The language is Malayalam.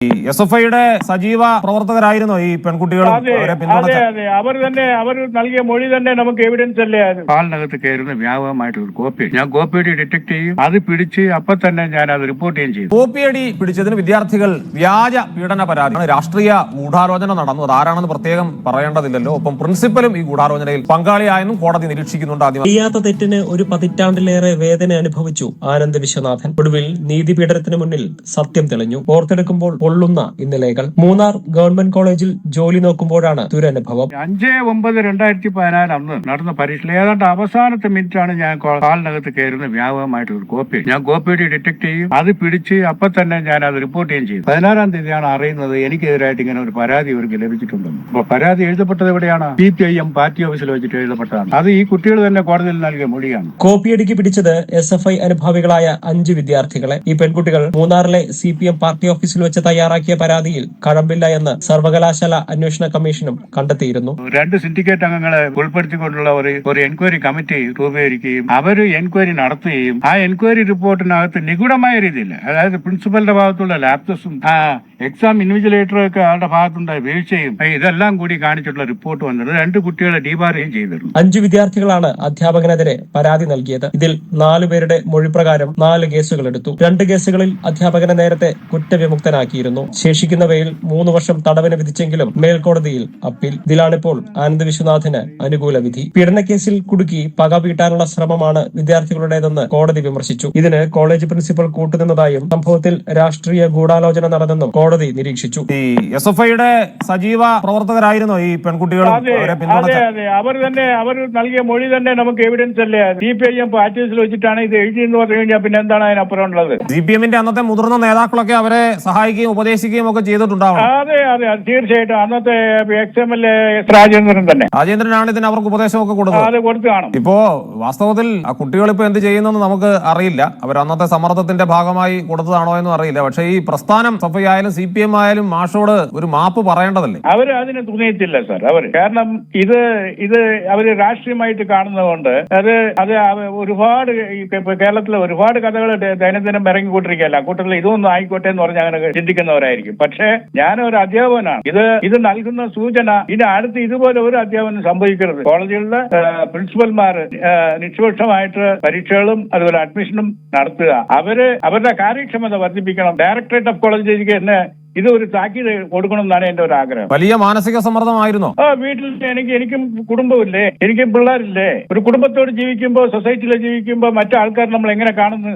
SFIയുടെ സജീവ പ്രവർത്തകരായിരുന്നു ഈ പെൺകുട്ടികളും അവരെ പിന്തുണച്ച. അതെ, അവർ നൽകിയ മൊഴി തന്നെ നമുക്ക് എവിഡൻസ് അല്ലേ. ഹാളിനകത്ത് കയറുന്ന വ്യാപകമായിട്ട് ഒരു കോപ്പി ഞാൻ കോപ്പിയടി ഡിറ്റക്ട് ചെയ്യും, അത് പിടിച്ച് അപ്പൊ തന്നെ ഞാൻ അത് റിപ്പോർട്ട് ചെയ്യുകയും ചെയ്തു. കോപ്പിയടി പിടിച്ചതിന് വിദ്യാർത്ഥികൾ വ്യാജ പീഡന പരാതി, രാഷ്ട്രീയ ഗൂഢാലോചന നടന്നു, അതാരാണെന്ന് പ്രത്യേകം പറയേണ്ടതില്ലല്ലോ. ഒപ്പം പ്രിൻസിപ്പലും ഈ ഗൂഢാലോചനയിൽ പങ്കാളിയായെന്നും കോടതി നിരീക്ഷിക്കുന്നുണ്ട്. ചെയ്യാത്ത തെറ്റിന് ഒരു പതിറ്റാണ്ടിലേറെ വേദന അനുഭവിച്ചു ആനന്ദ് വിശ്വനാഥൻ. ഒടുവിൽ നീതിപീഠനത്തിന് മുന്നിൽ സത്യം തെളിഞ്ഞു. ഓർത്തെടുക്കുമ്പോൾ പൊള്ളുന്ന ഇന്നലെകൾ. മൂന്നാർ ഗവൺമെന്റ് കോളേജിൽ ജോലി നോക്കുമ്പോഴാണ് ദുരനുഭവം. 5/9/2014 അന്ന് നടന്ന പരീക്ഷയിൽ ഏതാണ്ട് അവസാനത്തെ മിനിറ്റാണ് ഞാൻ ഹാളിനകത്ത് കയറുന്ന വ്യാപകമായിട്ട് ഒരു കോപ്പി ഞാൻ കോപ്പിയടി ഡിറ്റക്ട് ചെയ്യും, അത് പിടിച്ച് അപ്പൊ തന്നെ ഞാൻ അത് റിപ്പോർട്ട് ചെയ്യുകയും ചെയ്തു. 16-ാം തീയതിയാണ് അറിയുന്നത് എനിക്കെതിരായിട്ട് ഇങ്ങനെ ഒരു പരാതി ഇവർക്ക് ലഭിച്ചിട്ടുണ്ടെന്ന്. അപ്പൊ പരാതി എഴുതപ്പെട്ടത് എവിടെയാണ്? CPIM പാർട്ടി ഓഫീസിൽ വെച്ചിട്ട് എഴുതപ്പെട്ടതാണ്. അത് ഈ കുട്ടികൾ തന്നെ കോടതിയിൽ നൽകിയ മൊഴിയാണ്. കോപ്പിയടിക്ക് പിടിച്ചത് SFI അനുഭാവികളായ 5 വിദ്യാർത്ഥികളെ. ഈ പെൺകുട്ടികൾ മൂന്നാറിലെ CPM പാർട്ടി ഓഫീസിൽ വെച്ച് തയ്യാറാക്കിയ പരാതിയിൽ കഴമ്പില്ല എന്ന് സർവകലാശാല അന്വേഷണ കമ്മീഷനും കണ്ടെത്തിയിരുന്നു. 2 സിൻഡിക്കേറ്റ് അംഗങ്ങളെ ഉൾപ്പെടുത്തിക്കൊണ്ടുള്ള ഒരു എൻക്വയറി കമ്മിറ്റി രൂപീകരിക്കുകയും അവര് എൻക്വയറി നടത്തുകയും ആ എൻക്വയറി റിപ്പോർട്ടിനകത്ത് നിഗൂഢമായ രീതിയിൽ, അതായത് പ്രിൻസിപ്പലിന്റെ ഭാഗത്തുള്ള ലാപ്സസും എക്സാം ഇൻവിജിലേറ്ററും ഒക്കെ ആളുടെ ഭാഗത്തുണ്ടായ വീഴ്ചയും ഇതെല്ലാം കൂടി കാണിച്ചിട്ടുള്ള റിപ്പോർട്ട് വന്നത് 2 കുട്ടികളെ ഡീബാറുകയും ചെയ്തിരുന്നു. 5 വിദ്യാർത്ഥികളാണ് അധ്യാപകനെതിരെ പരാതി നൽകിയത്. ഇതിൽ 4 പേരുടെ മൊഴിപ്രകാരം 4 കേസുകൾ എടുത്തു. 2 കേസുകളിൽ അധ്യാപകനെ നേരത്തെ കുറ്റവിമുക്തനാക്കിയിരുന്നു. ശേഷിക്കുന്നവയിൽ 3 വർഷം തടവിന് വിധിച്ചെങ്കിലും മേൽക്കോടതിയിൽ അപ്പീൽ. ഇതിലാണിപ്പോൾ ആനന്ദ് വിശ്വനാഥിന് അനുകൂല വിധി. പീഡനക്കേസിൽ കുടുക്കി പക വീട്ടാനുള്ള ശ്രമമാണ് വിദ്യാർത്ഥികളുടേതെന്ന് കോടതി വിമർശിച്ചു. ഇതിന് കോളേജ് പ്രിൻസിപ്പൽ കൂട്ടുനിന്നതായും സംഭവത്തിൽ രാഷ്ട്രീയ ഗൂഢാലോചന നടന്നെന്നും കോടതി നിരീക്ഷിച്ചു. SFIയുടെ സജീവ പ്രവർത്തകരായിരുന്നു ഈ പെൺകുട്ടികളും അവരെ പിന്തുണച്ച. അവർ നൽകിയ മൊഴി തന്നെ നമുക്ക് എവിഡൻസ് അല്ലേ. CPIM പാർട്ടി ഓഫീസിൽ വെച്ചിട്ടാണ് ഇത് എഴുതിയെന്ന് പറഞ്ഞു കഴിഞ്ഞാൽ പിന്നെ എന്താണ് അതിനപ്പുറം ഉള്ളത്? CPMന്റെ അന്നത്തെ മുതിർന്ന നേതാക്കളൊക്കെ അവരെ സഹായിക്കുകയും ഉപദേശിക്കുകയും ഒക്കെ ചെയ്തിട്ടുണ്ടാവും. അതെ, തീർച്ചയായിട്ടും. അന്നത്തെ XMLA രാജേന്ദ്രൻ തന്നെ. രാജേന്ദ്രനാണ് ഇതിന് അവർക്ക് ഉപദേശമൊക്കെ കൊടുത്തു കാണും. ഇപ്പോ വാസ്തവത്തിൽ ആ കുട്ടികൾ ഇപ്പൊ എന്ത് ചെയ്യുന്നെന്ന് നമുക്ക് അറിയില്ല. അവർ അന്നത്തെ സമ്മർദ്ദത്തിന്റെ ഭാഗമായി കൊടുത്തതാണോ എന്നും അറിയില്ല. പക്ഷേ ഈ പ്രസ്ഥാനം SFI ആയാലും CPM ആയാലും മാഷോട് ഒരു മാപ്പ് പറയേണ്ടതല്ലേ? അവര് അതിന് തുനിയത്തില്ല സാർ. കാരണം ഇത് അവര് രാഷ്ട്രീയമായിട്ട് കാണുന്നതുകൊണ്ട് അത് ഒരുപാട് കേരളത്തിലെ ഒരുപാട് കഥകൾ ദൈനംദിനം ഇറങ്ങിക്കൊണ്ടിരിക്കുകയല്ല. കൂട്ടത്തിൽ ഇതൊന്നും ആയിക്കോട്ടെ എന്ന് പറഞ്ഞ് അങ്ങനെ ചിന്തിക്കുന്നവരായിരിക്കും. പക്ഷേ ഞാനൊരു അധ്യാപകനാണ്. ഇത് നൽകുന്ന സൂചന ഇനി അടുത്ത് ഇതുപോലെ ഒരു അധ്യാപനം സംഭവിക്കരുത്. കോളേജുകളിലെ പ്രിൻസിപ്പൽമാർ നിഷ്പക്ഷമായിട്ട് പരീക്ഷകളും അതുപോലെ അഡ്മിഷനും നടത്തുക. അവരുടെ കാര്യക്ഷമത വർദ്ധിപ്പിക്കണം. ഡയറക്ടറേറ്റ് ഓഫ് കോളേജ് എഡ്യൂക്കേഷന് ഇത് ഒരു താക്കീത് കൊടുക്കണം എന്നാണ് എന്റെ ഒരു ആഗ്രഹം. വലിയ മാനസിക സമ്മർദ്ദമായിരുന്നോ? വീട്ടിൽ എനിക്കും കുടുംബമില്ലേ, എനിക്കും പിള്ളേരില്ലേ. ഒരു കുടുംബത്തോട് ജീവിക്കുമ്പോൾ, സൊസൈറ്റിയിൽ ജീവിക്കുമ്പോൾ മറ്റു ആൾക്കാർ നമ്മൾ എങ്ങനെ കാണുന്നു?